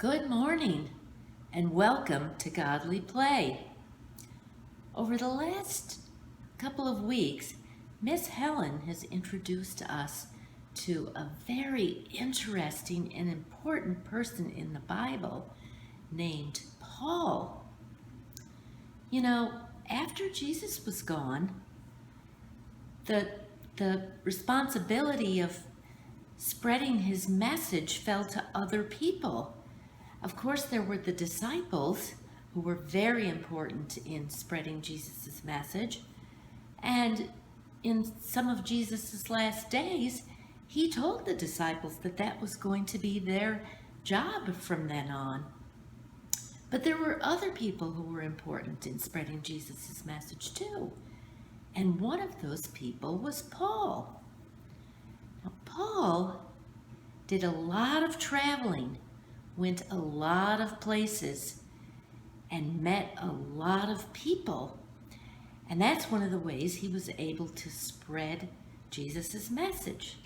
Good morning and welcome to Godly Play. Over the last couple of weeks, Miss Helen has introduced us to a very interesting and important person in the Bible named Paul. You know, after Jesus was gone, the responsibility of spreading his message fell to other people. Of course, there were the disciples who were very important in spreading Jesus' message. And in some of Jesus' last days, he told the disciples that that was going to be their job from then on. But there were other people who were important in spreading Jesus' message too. And one of those people was Paul. Now, Paul did a lot of traveling, went a lot of places, and met a lot of people. And that's one of the ways he was able to spread Jesus' message.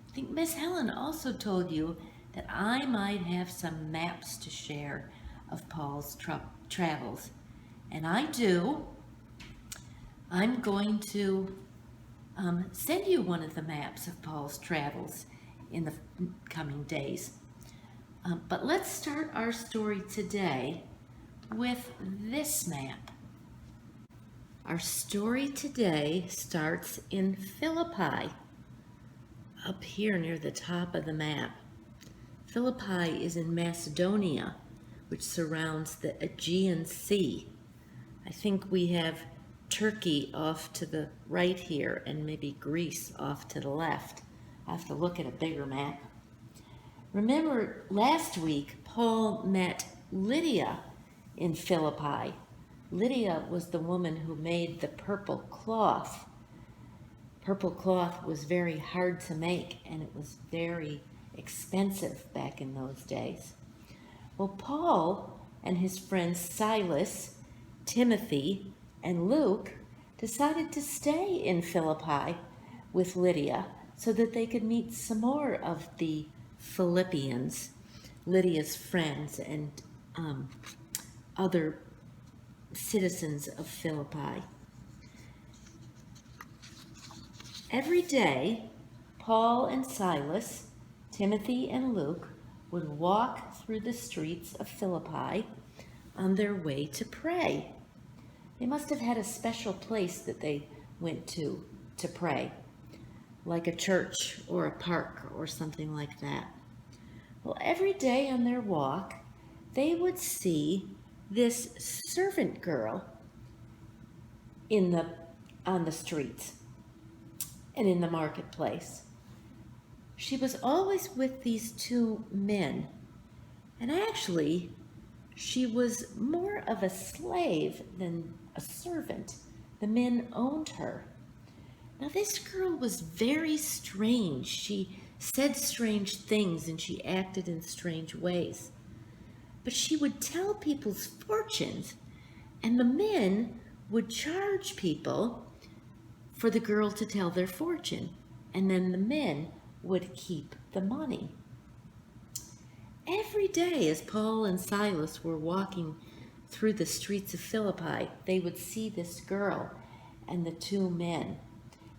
I think Miss Helen also told you that I might have some maps to share of Paul's travels. And I do. I'm going to send you one of the maps of Paul's travels in the coming days. But let's start our story today with this map. Our story today starts in Philippi, up here near the top of the map. Philippi is in Macedonia, which surrounds the Aegean Sea. I think we have Turkey off to the right here and maybe Greece off to the left. I have to look at a bigger map. Remember, last week, Paul met Lydia in Philippi. Lydia was the woman who made the purple cloth. Purple cloth was very hard to make, and it was very expensive back in those days. Well, Paul and his friends Silas, Timothy, and Luke decided to stay in Philippi with Lydia so that they could meet some more of the Philippians, Lydia's friends, and other citizens of Philippi. Every day, Paul and Silas, Timothy and Luke would walk through the streets of Philippi on their way to pray. They must have had a special place that they went to pray, like a church or a park or something like that. Well, every day on their walk, they would see this servant girl on the streets and in the marketplace. She was always with these two men, and actually, she was more of a slave than a servant. The men owned her. Now, this girl was very strange. She said strange things and she acted in strange ways. But she would tell people's fortunes, and the men would charge people for the girl to tell their fortune, and then the men would keep the money. Every day as Paul and Silas were walking through the streets of Philippi, they would see this girl and the two men.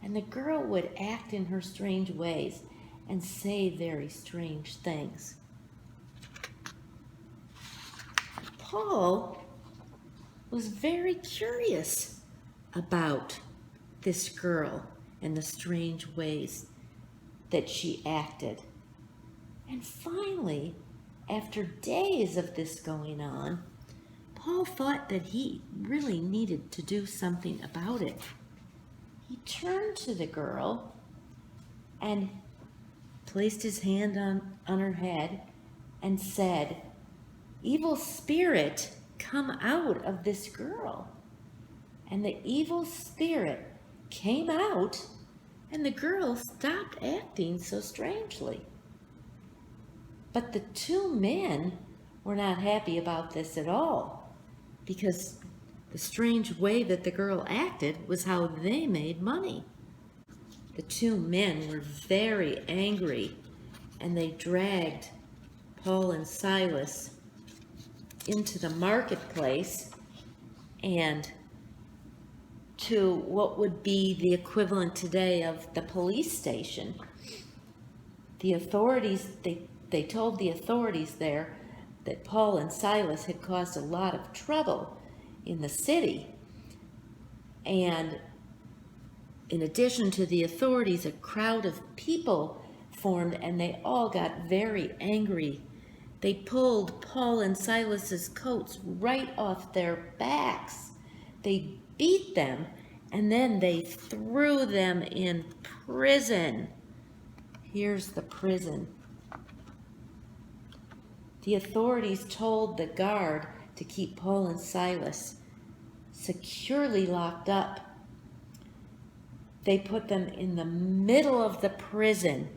And the girl would act in her strange ways and say very strange things. Paul was very curious about this girl and the strange ways that she acted. And finally, after days of this going on, Paul thought that he really needed to do something about it. He turned to the girl and placed his hand on her head and said, "Evil spirit, come out of this girl." And the evil spirit came out, and the girl stopped acting so strangely. But the two men were not happy about this at all, because the strange way that the girl acted was how they made money. The two men were very angry, and they dragged Paul and Silas into the marketplace and to what would be the equivalent today of the police station. The authorities, they told the authorities there that Paul and Silas had caused a lot of trouble in the city. And in addition to the authorities, a crowd of people formed and they all got very angry. They pulled Paul and Silas's coats right off their backs. They beat them and then they threw them in prison. Here's the prison. The authorities told the guard to keep Paul and Silas securely locked up. They put them in the middle of the prison,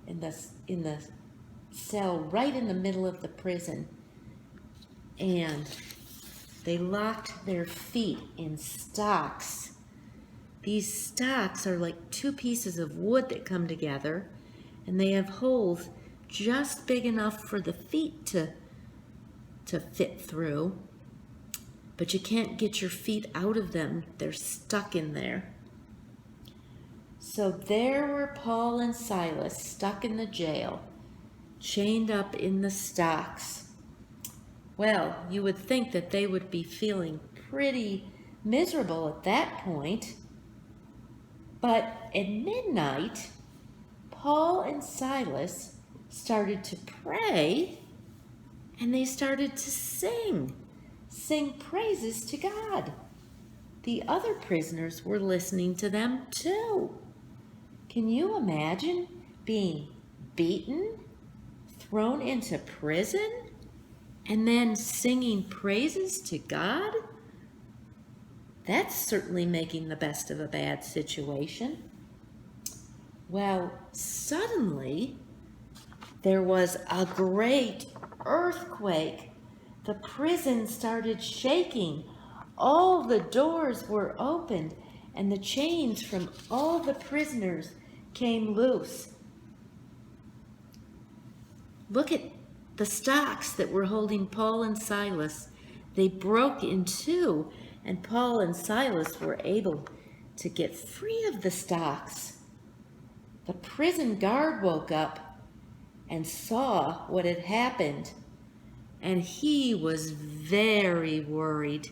in the cell right in the middle of the prison, and they locked their feet in stocks. These stocks are like two pieces of wood that come together, and they have holes just big enough for the feet to fit through, but you can't get your feet out of them. They're stuck in there. So there were Paul and Silas stuck in the jail, chained up in the stocks. Well, you would think that they would be feeling pretty miserable at that point. But at midnight, Paul and Silas started to pray, and they started to sing praises to God. The other prisoners were listening to them too. Can you imagine being beaten, thrown into prison, and then singing praises to God? That's certainly making the best of a bad situation. Well, suddenly there was a great earthquake. The prison started shaking. All the doors were opened, and the chains from all the prisoners came loose. Look at the stocks that were holding Paul and Silas. They broke in two, and Paul and Silas were able to get free of the stocks. The prison guard woke up and saw what had happened, and he was very worried.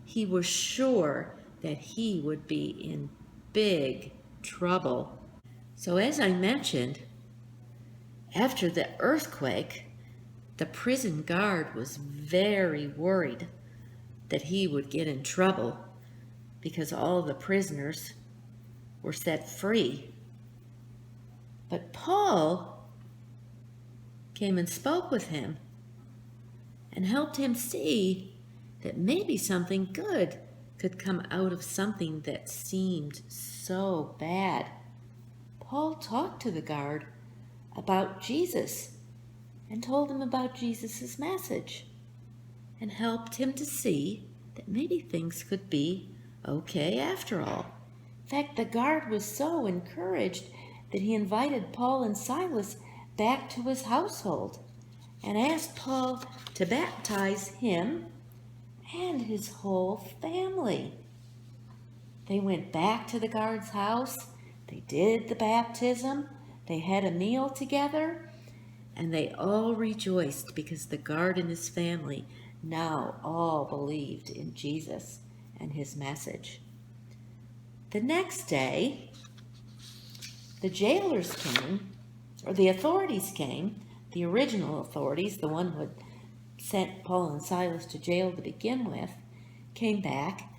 He was sure that he would be in big trouble. So as I mentioned, after the earthquake, the prison guard was very worried that he would get in trouble because all the prisoners were set free. But Paul came and spoke with him and helped him see that maybe something good could come out of something that seemed so bad. Paul talked to the guard about Jesus and told him about Jesus' message and helped him to see that maybe things could be okay after all. In fact, the guard was so encouraged that he invited Paul and Silas back to his household and asked Paul to baptize him and his whole family. They went back to the guard's house, they did the baptism, they had a meal together, and they all rejoiced because the guard and his family now all believed in Jesus and his message. The next day, the jailers came, or the authorities came, the original authorities, the one who had sent Paul and Silas to jail to begin with, came back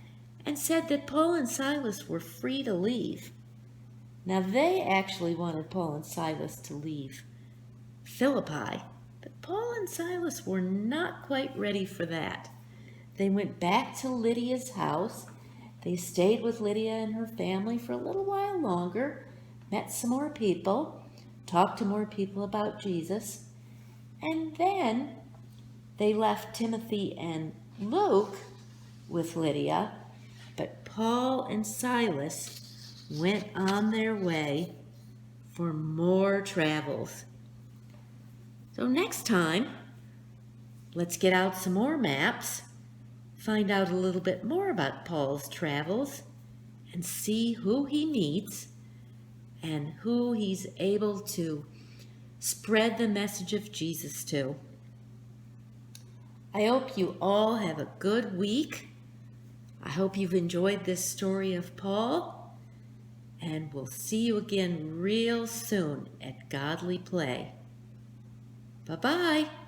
and said that Paul and Silas were free to leave. Now, they actually wanted Paul and Silas to leave Philippi, but Paul and Silas were not quite ready for that. They went back to Lydia's house. They stayed with Lydia and her family for a little while longer, met some more people, talked to more people about Jesus, and then they left Timothy and Luke with Lydia, but Paul and Silas went on their way for more travels. So next time, let's get out some more maps, find out a little bit more about Paul's travels, and see who he meets and who he's able to spread the message of Jesus to. I hope you all have a good week. I hope you've enjoyed this story of Paul, and we'll see you again real soon at Godly Play. Bye-bye.